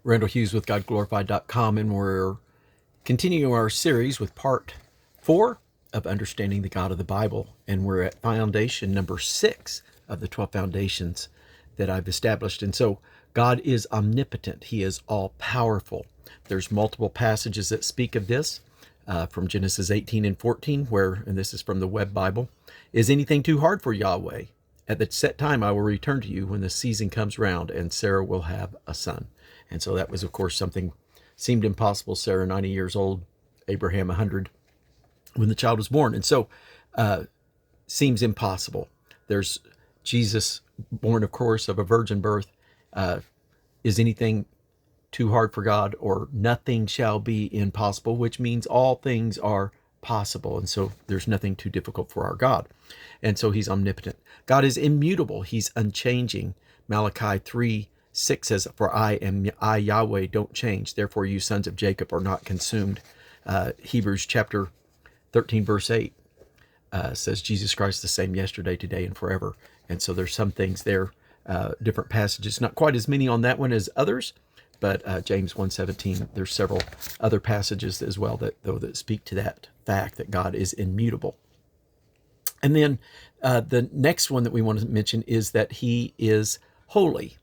Randall Hughes with GodGlorified.com, and we're continuing our series with part 4 of Understanding the God of the Bible, and we're at foundation number 6 of the 12 foundations that I've established. And so God is omnipotent. He is all-powerful. There's multiple passages that speak of this, from Genesis 18 and 14, where, and this is from the Web Bible, "Is anything too hard for Yahweh? At the set time I will return to you when the season comes round, and Sarah will have a son." And so that was, of course, something seemed impossible. Sarah, 90 years old, Abraham, 100, when the child was born. And so seems impossible. There's Jesus, born, of course, of a virgin birth. Is anything too hard for God? Or nothing shall be impossible, which means all things are possible. And so there's nothing too difficult for our God. And so he's omnipotent. God is immutable. He's unchanging. Malachi 3:6 says, "For I Yahweh, don't change. Therefore you sons of Jacob are not consumed." Hebrews chapter 13 verse 8 says Jesus Christ the same yesterday, today, and forever. And so there's some things there, different passages, not quite as many on that one as others, but James 1:17, there's several other passages as well that speak to that fact that God is immutable. And then the next one that we want to mention is that he is holy.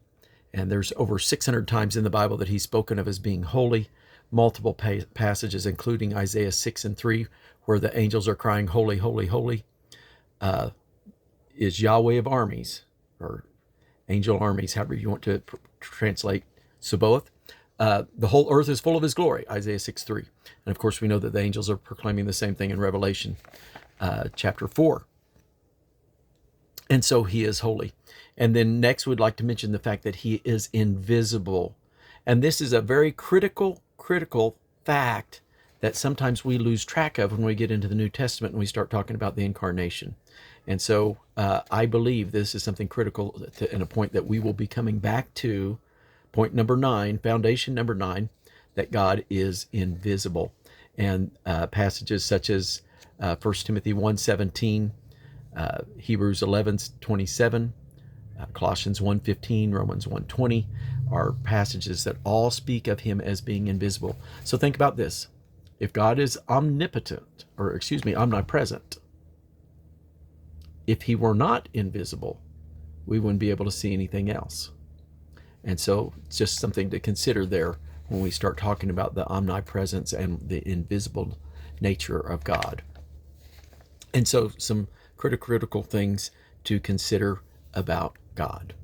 And there's over 600 times in the Bible that he's spoken of as being holy. Multiple passages, including Isaiah 6:3, where the angels are crying, "Holy, holy, holy," is Yahweh of armies, or angel armies, however you want to translate Sabaoth. The whole earth is full of his glory, Isaiah 6:3. And of course, we know that the angels are proclaiming the same thing in Revelation chapter 4. And so he is holy. And then next, we'd like to mention the fact that he is invisible. And this is a very critical fact that sometimes we lose track of when we get into the New Testament and we start talking about the incarnation. And so I believe this is something critical and a point that we will be coming back to. Point number 9, foundation number 9, that God is invisible. And passages such as 1 Timothy 1:17, Hebrews 11:27, Colossians 1:15, Romans 1:20 are passages that all speak of him as being invisible. So think about this. If God is omnipotent, omnipresent, if he were not invisible, we wouldn't be able to see anything else. And so it's just something to consider there when we start talking about the omnipresence and the invisible nature of God. And so some critical things to consider about God.